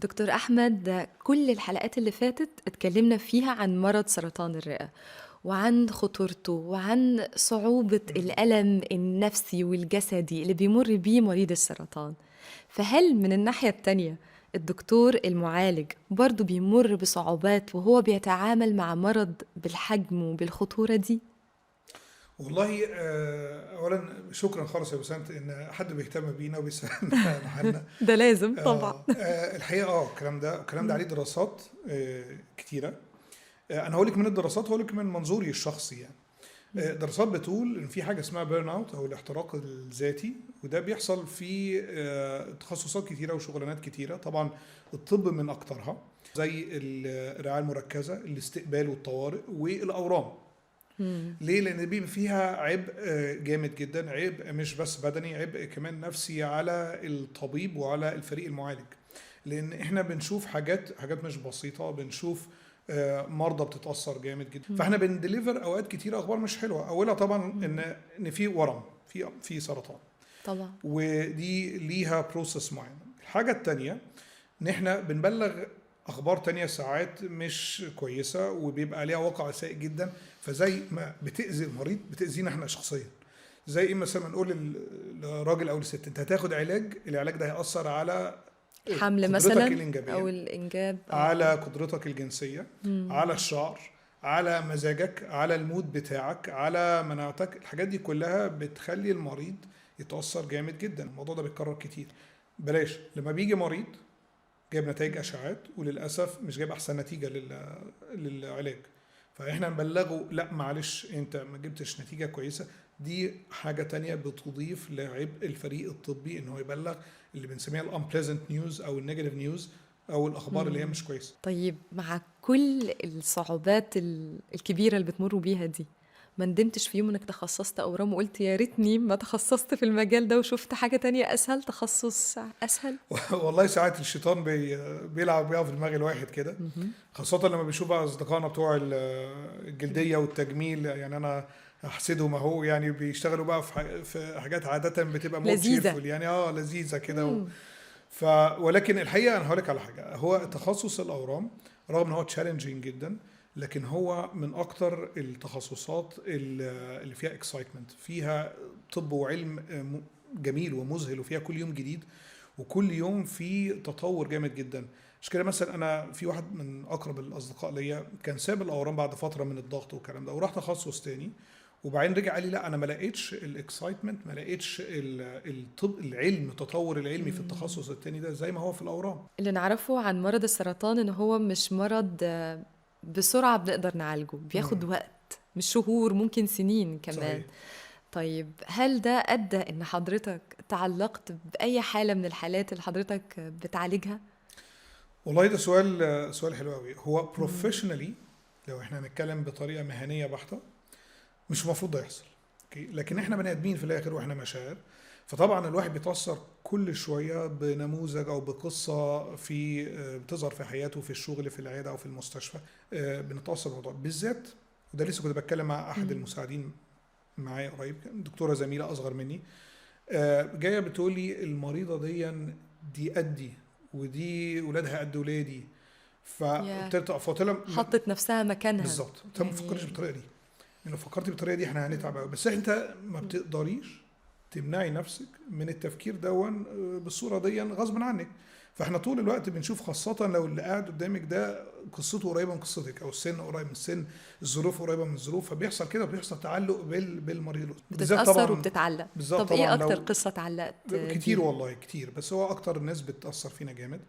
دكتور أحمد، كل الحلقات اللي فاتت اتكلمنا فيها عن مرض سرطان الرئة وعن خطورته وعن صعوبة الألم النفسي والجسدي اللي بيمر بيه مريض السرطان. فهل من الناحية التانية الدكتور المعالج برضو بيمر بصعوبات وهو بيتعامل مع مرض بالحجم وبالخطورة دي؟ والله اولا شكرا خالص يا بسنت ان حد بيهتم بينا وبيسالنا عن حالنا. ده لازم طبعا. الحقيقه الكلام ده عليه دراسات كتيره. انا هقول لك من الدراسات، هقول لك من منظوري الشخصي يعني. دراسات بتقول ان في حاجه اسمها بيرن اوت او الاحتراق الذاتي، وده بيحصل في تخصصات كتيره وشغلانات كتيره. طبعا الطب من اكترها، زي الرعايه المركزه، الاستقبال والطوارئ والاورام. ليه؟ لان بيبقى فيها عبء جامد جدا، عبء مش بس بدني، عبء كمان نفسي على الطبيب وعلى الفريق المعالج. لان احنا بنشوف حاجات مش بسيطه، بنشوف مرضى بتتاثر جامد جدا. فاحنا بندليفر اوقات كتير اخبار مش حلوه. اولها طبعا ان في ورم، في سرطان، طبعا. ودي ليها بروسس معين. الحاجه الثانيه ان احنا بنبلغ اخبار تانية ساعات مش كويسة وبيبقى عليها واقع سيء جدا. فزي ما بتأذي المريض بتأذينا احنا شخصيا. زي ايه مثلا؟ نقول للراجل او للست انت هتاخد علاج، العلاج ده هيأثر على الحمل قدرتك مثلا الانجابية، أو الإنجاب على قدرتك الجنسية، مم. على الشعر، على مزاجك، على المود بتاعك، على مناعتك. الحاجات دي كلها بتخلي المريض يتأثر جامد جدا. الموضوع ده بيتكرر كتير. بلاش لما بيجي مريض جايب نتائج اشعاعات وللاسف مش جايب احسن نتيجه للعلاج، فاحنا نبلغه لا معلش انت ما جبتش نتيجه كويسه. دي حاجه تانية بتضيف لعبء الفريق الطبي ان هو يبلغ اللي بنسميها الانبليزنت نيوز او النيجاتيف نيوز او الاخبار اللي هي مم. مش كويسه. طيب، مع كل الصعوبات الكبيرة اللي بتمروا بيها دي، ما ندمتش في يوم انك تخصصت اورام وقلت يا ريتني ما تخصصت في المجال ده وشفت حاجة تانية اسهل، تخصص اسهل؟ والله ساعات الشيطان بيلعب بيها في دماغ الواحد كده، مهم. خاصة لما بيشوف بقى أصدقائنا بتوع الجلدية والتجميل. يعني أنا أحسدهم أهو، يعني بيشتغلوا بقى في حاجات عادة بتبقى مور لذيذة. تشيرفول، يعني لذيذة كده مم. ولكن الحقيقة أنا هقولك على حاجة. هو تخصص الأورام رغم إن هو تشالنجينج جدا، لكن هو من أكتر التخصصات اللي فيها اكسايتمنت، فيها طب وعلم جميل ومذهل، وفيها كل يوم جديد وكل يوم في تطور جامد جدا. مش كده؟ مثلا انا في واحد من اقرب الاصدقاء ليا كان ساب الاورام بعد فتره من الضغط والكلام ده وراح تخصص تاني، وبعدين رجع قال لي لا انا ما لقيتش الاكسايتمنت، ما لقيتش الطب العلم، التطور العلمي في التخصص التاني ده زي ما هو في الاورام. اللي نعرفه عن مرض السرطان ان هو مش مرض بسرعة بنقدر نعالجه، بياخد مم. وقت، مش شهور، ممكن سنين كمان. صحيح. طيب، هل ده أدى إن حضرتك تعلقت بأي حالة من الحالات اللي حضرتك بتعالجها؟ والله ده سؤال حلو قوي. هو بروفيشنالي لو احنا هنتكلم بطريقه مهنيه بحته مش المفروض ده يحصل. اوكي، لكن احنا بني ادمين في الاخر واحنا مشاعر. فطبعا الواحد بيتاثر كل شويه بنموذج او بقصه بتظهر في حياته، في الشغل، في العياده او في المستشفى. بنتاثر بالموضوع بالذات. وده لسه كنت بتكلم مع احد مم. المساعدين معايا قريب، دكتوره زميله اصغر مني، جايه بتقول لي المريضه دي قدي ودي ولادها قد ولادي. يا فقلت لها حطت نفسها مكانها بالظبط، قلت لها ما تفكريش يعني. بالطريقه دي. لو فكرتي بالطريقه دي احنا هنتعب قوي. بس انت ما بتقدريش تمنعي نفسك من التفكير دون بالصوره دي غصب عنك. فاحنا طول الوقت بنشوف، خاصه لو اللي قاعد قدامك ده قصته قريبه من قصتك او السن قريب من السن، الظروف قريبه من الظروف، فبيحصل كده، وبيحصل تعلق بالمريض بالذات بتتأثر طبعا. وبتتعلق. بالذات طب إيه طبعا أكتر لو قصة اتعلقت كتير، بيها؟ والله كتير، بس هو اكتر الناس بتاثر فينا جامد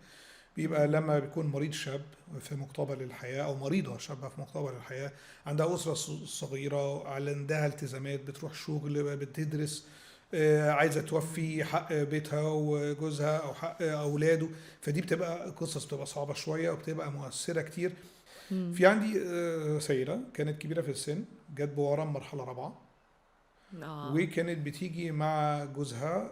بيبقى لما بيكون مريض شاب في مقتبل الحياة أو مريضة شابة في مقتبل الحياة، عندها أسرة صغيرة، عندها التزامات، بتروح شغل، بتدرس، عايزة توفي حق بيتها وجوزها أو حق أولاده. فدي بتبقى قصص بتبقى صعبة شوية وبتبقى مؤثرة كتير. مم. في عندي سيدة كانت كبيرة في السن، جت بورم مرحلة رابعة، آه. وكانت بتيجي مع جوزها،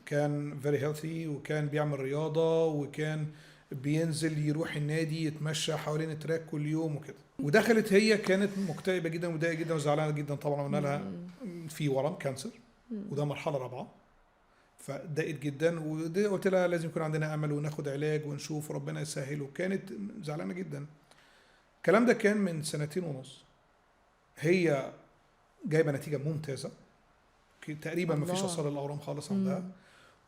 كان فيري هيلثي وكان بيعمل رياضة وكان بينزل يروح النادي يتمشى حوالين التراك كل يوم وكده. ودخلت هي كانت مكتئبة جدا ومضايقة جدا وزعلانة جدا طبعا، قلنا لها مم. في ورم كانسر مم. وده مرحلة رابعة. فضاقت جدا، ودي قلت لها لازم يكون عندنا امل وناخد علاج ونشوف وربنا يسهل، وكانت زعلانه جدا. الكلام ده كان من 2.5 سنين. هي جايبه نتيجه ممتازه، تقريبا ما فيش الله. اثار الاورام خالص مم. عندها،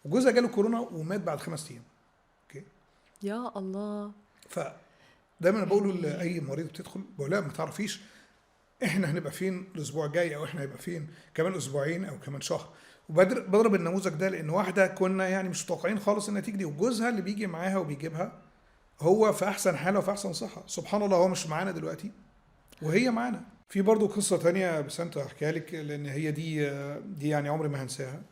وجوزها جاله كورونا ومات بعد 5 ايام. اوكي. يا الله. فدايما أنا بقوله يعني لاي مريض بتدخل، بقول لها ما تعرفيش احنا هنبقى فين الاسبوع الجاي، او احنا هنبقى فين كمان اسبوعين او كمان شهر. وبضرب النموذج ده لان واحده كنا يعني مش متوقعين خالص انها تيجي دي، وجوزها اللي بيجي معاها وبيجيبها هو في احسن حاله وفي احسن صحه، سبحان الله. هو مش معانا دلوقتي وهي معانا. في برضو قصه تانية بس انت احكيها لك، لان هي دي يعني عمري ما هنساها.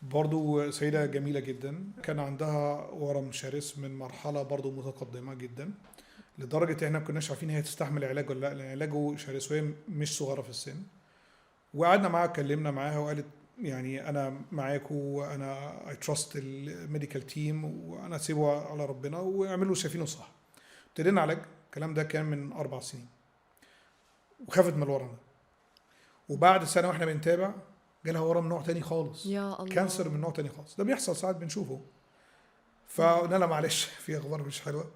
برضو سيدة جميلة جدا، كان عندها ورم شرس من مرحلة برضو متقدمة جدا، لدرجة احنا ما كناش عارفين هي تستحمل علاج ولا لا، لأن علاجه شرس وهي مش صغيرة في السن. وقعدنا معاها اتكلمنا معاها وقالت يعني انا معاكم، وانا اي تراست الميديكال تيم، وانا سيبه على ربنا واعملوا شايفينه صح. ابتدينا علاج، الكلام ده كان من 4 سنين، وخافت من الورم ده. وبعد سنة واحنا بنتابع جالها ورم نوع تاني خالص، يا الله. كانسر من نوع تاني خالص. ده بيحصل ساعات بنشوفه. فقلنا لها معلش في اخبار مش حلوه،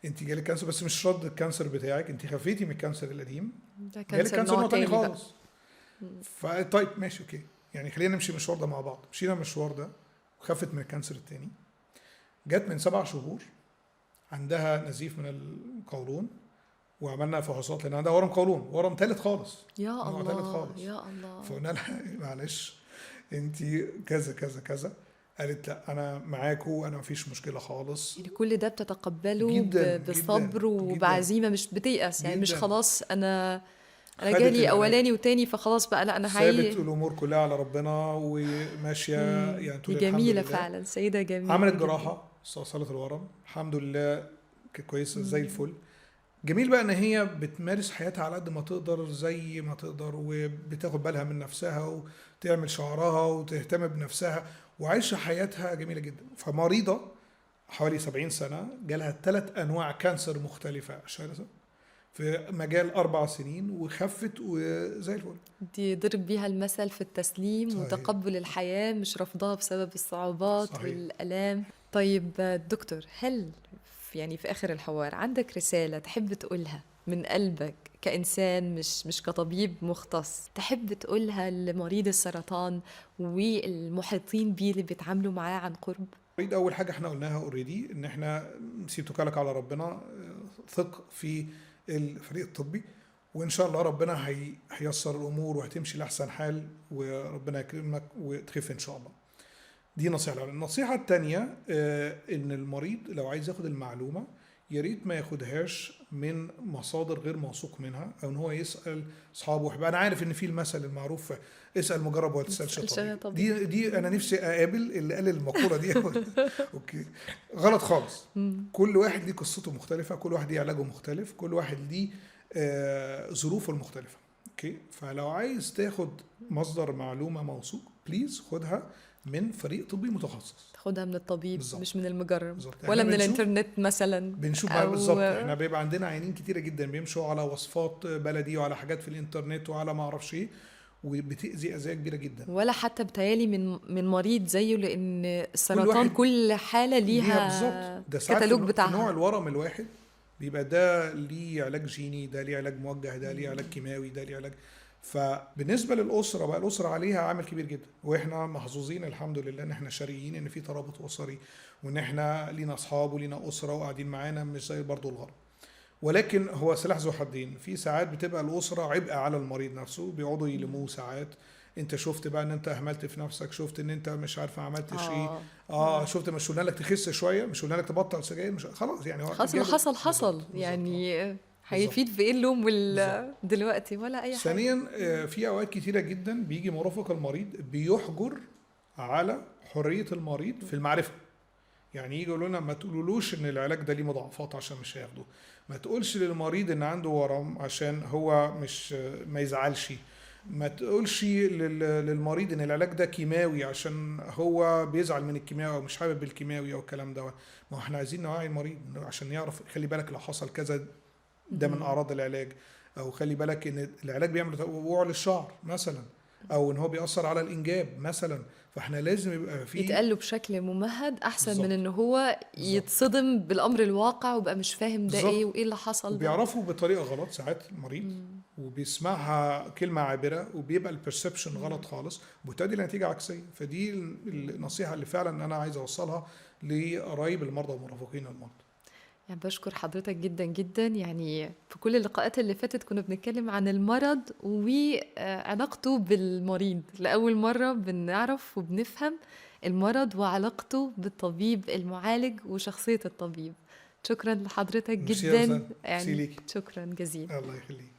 انت جالك كانسر بس مش رد الكانسر بتاعك، انت خفيتي من الكانسر القديم، ده جالك كانسر كانسر نوع نوع تاني تاني بقى. خالص. فطيب ماشي اوكي، يعني خلينا نمشي المشوار ده مع بعض. مشينا المشوار ده وخفت من الكانسر التاني. جت من 7 شهور عندها نزيف من القولون، وعملنا فحوصات لان عندها ورم قولون، ورم تالت خالص، يا نوع تالت الله. خالص. يا الله. فقلنا لها معلش انت كذا كذا كذا. قالت لا انا معاكو، انا مفيش مشكله خالص. يعني كل ده بتتقبله جدا جدا بصبر جدا وبعزيمة، مش بتيأس، يعني مش جدا. خلاص أنا خدت جالي العلاج، أولاني وتاني فخلاص بقى، لا أنا سابت الامور كلها على ربنا وماشيه يعني دي تقول الحمد جميلة لله. فعلا، سيدة جميلة عملت جدا. جراحه استئصالت الورم الحمد لله، كانت كويسه زي مم. الفل. جميل بقى ان هي بتمارس حياتها على قد ما تقدر زي ما تقدر، وبتاخد بالها من نفسها وتعمل شعرها وتهتم بنفسها وعايشه حياتها جميله جدا. فمريضه حوالي 70 سنه جالها 3 انواع كانسر مختلفه شرسه في مجال 4 سنين، وخفت وزي الفل. دي ضرب بيها المثل في التسليم صحيح وتقبل الحياة، مش رفضها بسبب الصعوبات صحيح. والآلام. طيب دكتور، هل يعني في آخر الحوار عندك رسالة تحب تقولها من قلبك كإنسان مش كطبيب مختص، تحب تقولها لمريض السرطان والمحيطين بيه اللي بيتعاملوا معاه عن قرب؟ أريد أول حاجة احنا قلناها اوريدي، إن احنا نسيب توكلك على ربنا، ثق في الفريق الطبي، وإن شاء الله ربنا هييسر الأمور وهتمشي لأحسن حال، وربنا يكرمك وتخف إن شاء الله. دي نصيحة الأولى. النصيحة التانية إن المريض لو عايز ياخد المعلومة يا ريت ما ياخدهاش من مصادر غير موثوق منها، او ان هو يسال اصحابه. انا عارف ان في المثل المعروف اسال مجرب ولا تسالش طبيب. دي انا نفسي اقابل اللي قال المقوله دي. اوكي، غلط خالص. كل واحد ليه قصته مختلفه، كل واحد ليه علاجه مختلف، كل واحد ليه ظروفه المختلفه. اوكي، فلو عايز تاخد مصدر معلومه موثوق بليز خدها من فريق طبي متخصص، تاخدها من الطبيب بالزبط. مش من المجرب بالزبط. ولا من الانترنت مثلا. بنشوف بقى بالظبط، احنا بيبقى عندنا عيانين كتيره جدا بيمشوا على وصفات بلدي وعلى حاجات في الانترنت وعلى ما اعرفش ايه، وبتاذي اذيه كبيره جدا. ولا حتى بتهيالي من مريض زيه، لان السرطان كل حاله ليها كتالوج بتاعها. في نوع الورم الواحد بيبقى ده ليه علاج جيني، ده ليه علاج موجه، ده ليه علاج كيماوي، ده ليه علاج. فبالنسبه للاسره بقى، الاسره عليها عامل كبير جدا، واحنا محظوظين الحمد لله ان احنا شريين ان في ترابط اسري، وان احنا لينا اصحاب ولينا اسره وقاعدين معانا، مش زي برضو الغرب. ولكن هو سلاح ذو حدين، في ساعات بتبقى الاسره عبء على المريض نفسه، بيقعدوا يلموه ساعات. انت شفت بقى ان انت اهملت في نفسك، شفت ان انت مش عارفه عملتش ايه، شفت مش قلنا لك تخس شويه، مش قلنا لك تبطل سجاير، مش خلاص يعني خلاص اللي حصل يعني هيفيد في ايه اللوم دلوقتي ولا اي حاجه. ثانيا في اوقات كتيره جدا بيجي مرافق المريض بيحجر على حريه المريض في المعرفه. يعني يجي يقولوا لنا ما تقولولوش ان العلاج ده ليه مضاعفات عشان مش هياخده، ما تقولش للمريض ان عنده ورم عشان هو مش ما يزعلش، ما تقولش للمريض ان العلاج ده كيماوي عشان هو بيزعل من الكيماوي او مش حابب الكيماوي او الكلام ده. ما احنا عايزين نوعي المريض عشان يعرف خلي بالك لو حصل كذا ده من اعراض العلاج، او خلي بالك ان العلاج بيعمل وقوع للشعر مثلا، او ان هو بيأثر على الانجاب مثلا. فاحنا لازم يبقى في يتقال له بشكل ممهد احسن من بالظبط ان هو بالظبط يتصدم بالامر الواقع وبقى مش فاهم ده ايه بالظبط. وايه اللي حصل ده. وبيعرفوا بطريقه غلط ساعات المريض، مم. وبيسمعها كلمه عابره وبيبقى البرسبشن مم. غلط خالص، وبتؤدي لنتيجه عكسيه. فدي النصيحه اللي فعلا انا عايز اوصلها لقرايب المرضى ومرافقين المرضى. يعني بشكر حضرتك جدا جدا. يعني في كل اللقاءات اللي فاتت كنا بنتكلم عن المرض وعلاقته بالمريض. لأول مرة بنعرف وبنفهم المرض وعلاقته بالطبيب المعالج وشخصية الطبيب. شكرا لحضرتك ميرسي يا جدا، وسام، ميرسي يعني ليكي. شكرا جزيلا. الله يخليك.